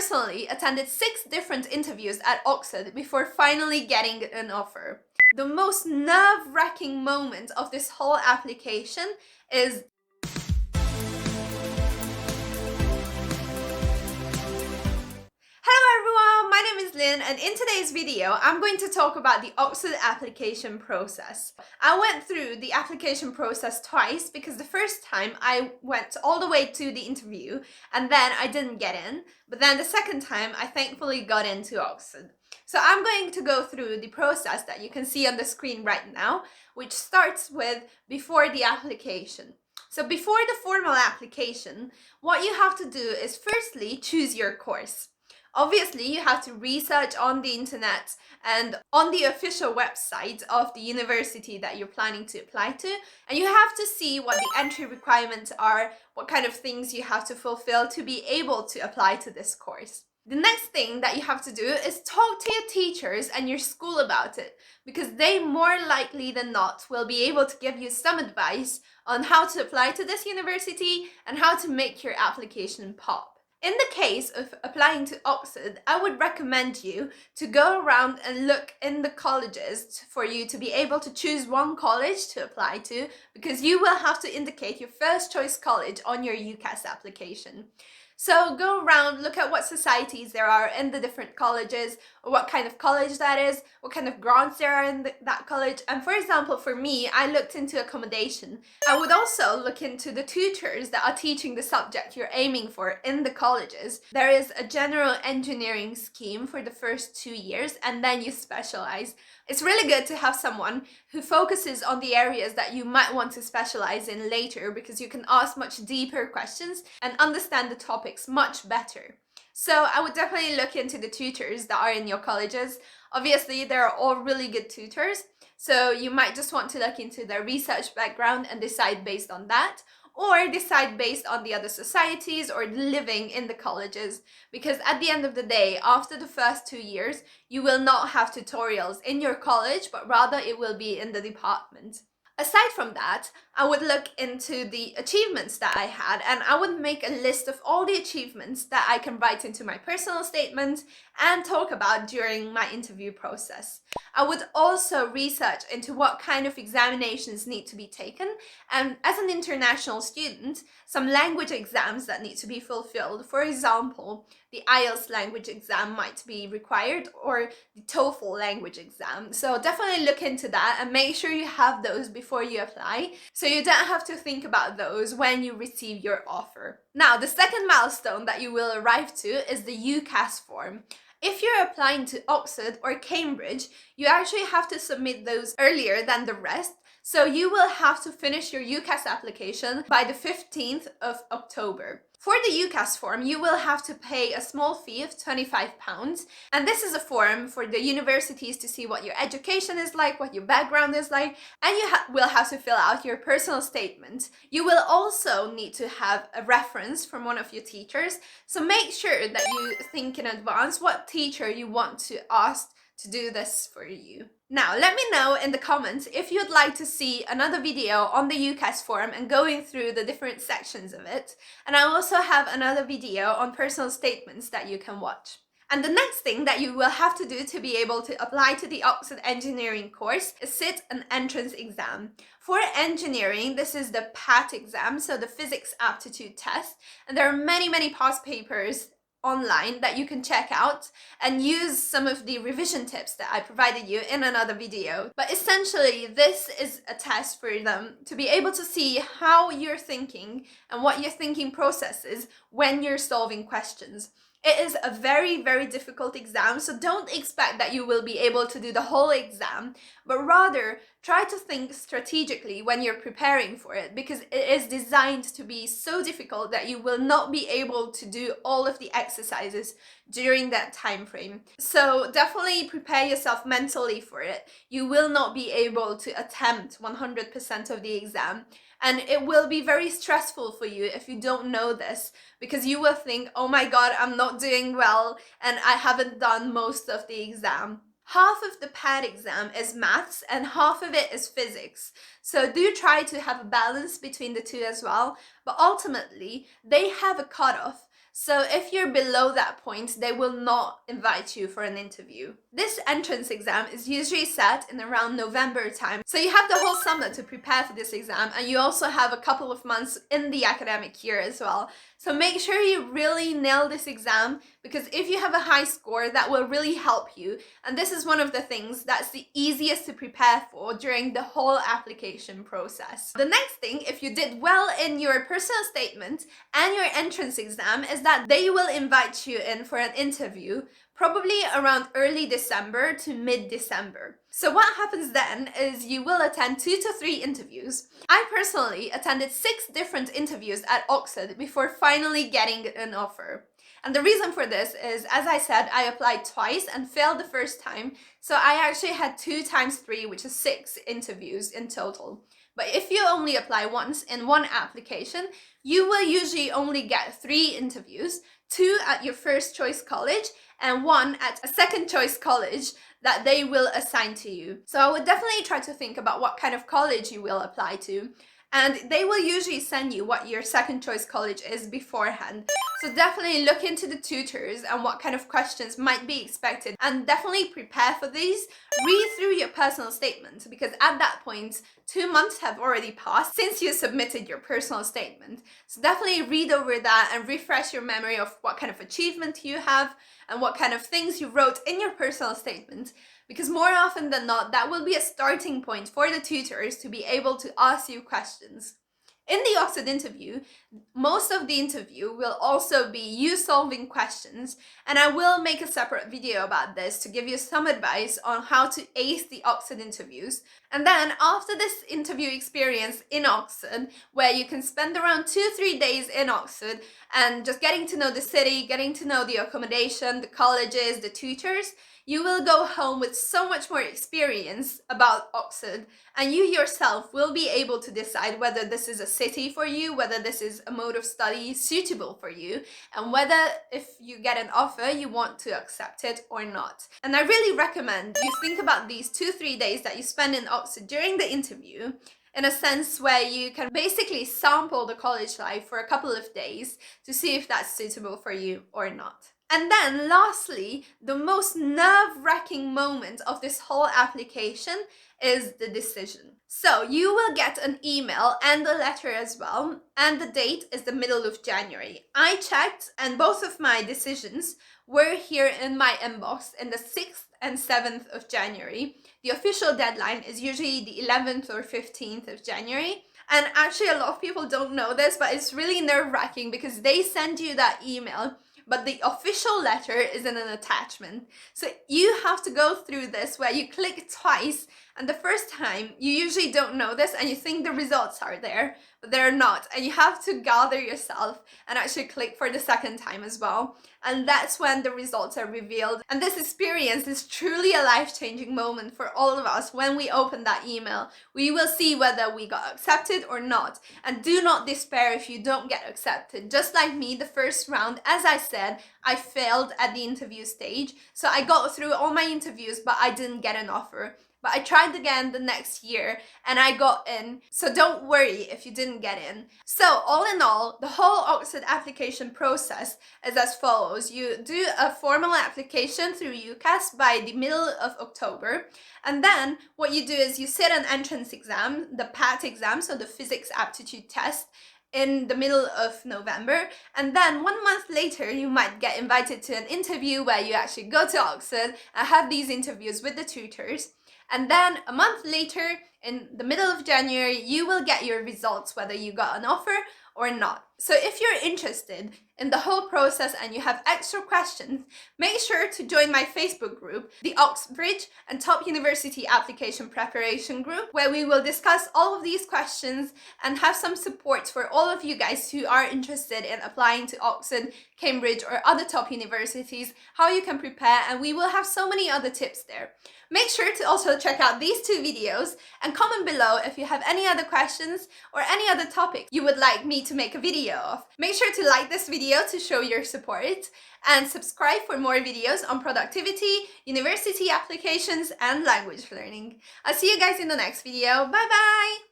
personally attended 6 different interviews at Oxford before finally getting an offer. The most nerve-wracking moment of this whole application is Hello everyone, my name is Lynn, and in today's video I'm going to talk about the Oxford application process. I went through the application process twice because the first time I went all the way to the interview and then I didn't get in, but then the second time I thankfully got into Oxford. So I'm going to go through the process that you can see on the screen right now, which starts with before the application. So before the formal application, what you have to do is firstly choose your course. Obviously, you have to research on the internet and on the official website of the university that you're planning to apply to, and you have to see what the entry requirements are, what kind of things you have to fulfill to be able to apply to this course. The next thing that you have to do is talk to your teachers and your school about it, because they more likely than not will be able to give you some advice on how to apply to this university and how to make your application pop. In the case of applying to Oxford, I would recommend you to go around and look in the colleges for you to be able to choose one college to apply to, because you will have to indicate your first choice college on your UCAS application. So go around, look at what societies there are in the different colleges, or what kind of college that is, what kind of grants there are in that college. And for example, for me, I looked into accommodation. I would also look into the tutors that are teaching the subject you're aiming for in the colleges. There is a general engineering scheme for the first 2 years, and then you specialize. It's really good to have someone who focuses on the areas that you might want to specialize in later, because you can ask much deeper questions and understand the topics much better. So I would definitely look into the tutors that are in your colleges. Obviously, they're all really good tutors, so you might just want to look into their research background and decide based on that, or decide based on the other societies or living in the colleges, because at the end of the day, after the first 2 years, you will not have tutorials in your college, but rather it will be in the department. Aside from that, I would look into the achievements that I had, and I would make a list of all the achievements that I can write into my personal statement and talk about during my interview process. I would also research into what kind of examinations need to be taken, and as an international student, some language exams that need to be fulfilled. For example, the IELTS language exam might be required, or the TOEFL language exam. So definitely look into that and make sure you have those before you apply, so you don't have to think about those when you receive your offer. Now, the second milestone that you will arrive to is the UCAS form. If you're applying to Oxford or Cambridge, you actually have to submit those earlier than the rest, so you will have to finish your UCAS application by the 15th of October. For the UCAS form, you will have to pay a small fee of £25, and this is a form for the universities to see what your education is like, what your background is like, and you will have to fill out your personal statement. You will also need to have a reference from one of your teachers, so make sure that you think in advance what teacher you want to ask to do this for you. Now, let me know in the comments if you'd like to see another video on the UCAS form and going through the different sections of it. And I also have another video on personal statements that you can watch. And the next thing that you will have to do to be able to apply to the Oxford Engineering course is sit an entrance exam. For engineering, this is the PAT exam, so the Physics Aptitude Test, and there are many past papers online that you can check out and use some of the revision tips that I provided you in another video. But essentially, this is a test for them to be able to see how you're thinking and what your thinking process is when you're solving questions. It is a very difficult exam, so don't expect that you will be able to do the whole exam, but rather try to think strategically when you're preparing for it, because it is designed to be so difficult that you will not be able to do all of the exercises during that time frame. So definitely prepare yourself mentally for it. You will not be able to attempt 100% of the exam, and it will be very stressful for you if you don't know this, because you will think, oh my god, I'm not doing well and I haven't done most of the exam. Half of the PAT exam is maths and half of it is physics. So do try to have a balance between the two as well, but ultimately they have a cutoff. So if you're below that point, they will not invite you for an interview. This entrance exam is usually set in around November time. So you have the whole summer to prepare for this exam, and you also have a couple of months in the academic year as well. So make sure you really nail this exam, because if you have a high score, that will really help you. And this is one of the things that's the easiest to prepare for during the whole application process. The next thing, if you did well in your personal statement and your entrance exam, is that they will invite you in for an interview, probably around early December to mid-December. So what happens then is you will attend 2 to 3 interviews. I personally attended 6 different interviews at Oxford before finally getting an offer. And the reason for this is, as I said, I applied twice and failed the first time. So I actually had 2 times 3, which is 6 interviews in total. But if you only apply once in one application, you will usually only get 3 interviews, 2 at your first choice college and 1 at a second choice college that they will assign to you. So I would definitely try to think about what kind of college you will apply to. And they will usually send you what your second choice college is beforehand. So definitely look into the tutors and what kind of questions might be expected, and definitely prepare for these. Read through your personal statement, because at that point, 2 months have already passed since you submitted your personal statement. So definitely read over that and refresh your memory of what kind of achievement you have and what kind of things you wrote in your personal statement, because more often than not, that will be a starting point for the tutors to be able to ask you questions. In the Oxford interview, most of the interview will also be you solving questions, and I will make a separate video about this to give you some advice on how to ace the Oxford interviews. And then after this interview experience in Oxford, where you can spend around 2-3 days in Oxford and just getting to know the city, getting to know the accommodation, the colleges, the tutors, you will go home with so much more experience about Oxford, and you yourself will be able to decide whether this is a city for you, whether this is a mode of study suitable for you, and whether if you get an offer you want to accept it or not. And I really recommend you think about these 2-3 days that you spend in Oxford during the interview in a sense where you can basically sample the college life for a couple of days to see if that's suitable for you or not. And then lastly, the most nerve-wracking moment of this whole application is the decision. So you will get an email and a letter as well, and the date is the middle of January. I checked, and both of my decisions were here in my inbox in the 6th and 7th of January. The official deadline is usually the 11th or 15th of January. And actually a lot of people don't know this, but it's really nerve-wracking because they send you that email, but the official letter is in an attachment. So you have to go through this where you click twice, and the first time you usually don't know this and you think the results are there, but they're not. And you have to gather yourself and actually click for the second time as well. And that's when the results are revealed. And this experience is truly a life-changing moment for all of us. When we open that email, we will see whether we got accepted or not. And do not despair if you don't get accepted. Just like me, the first round, as I said, I failed at the interview stage. So I got through all my interviews, but I didn't get an offer. But I tried again the next year and I got in. So don't worry if you didn't get in. So all in all, the whole Oxford application process is as follows. You do a formal application through UCAS by the middle of October. And then what you do is you sit an entrance exam, the PAT exam, so the physics aptitude test, in the middle of November, and then 1 month later you might get invited to an interview where you actually go to Oxford and have these interviews with the tutors. And then a month later, in the middle of January, you will get your results, whether you got an offer or not. So if you're interested in the whole process and you have extra questions, make sure to join my Facebook group, the Oxbridge and Top University Application Preparation Group, where we will discuss all of these questions and have some support for all of you guys who are interested in applying to Oxford, Cambridge or other top universities, how you can prepare, and we will have so many other tips there. Make sure to also check out these 2 videos and comment below if you have any other questions or any other topic you would like me to make a video of. Make sure to like this video to show your support and subscribe for more videos on productivity, university applications and language learning. I'll see you guys in the next video. Bye bye!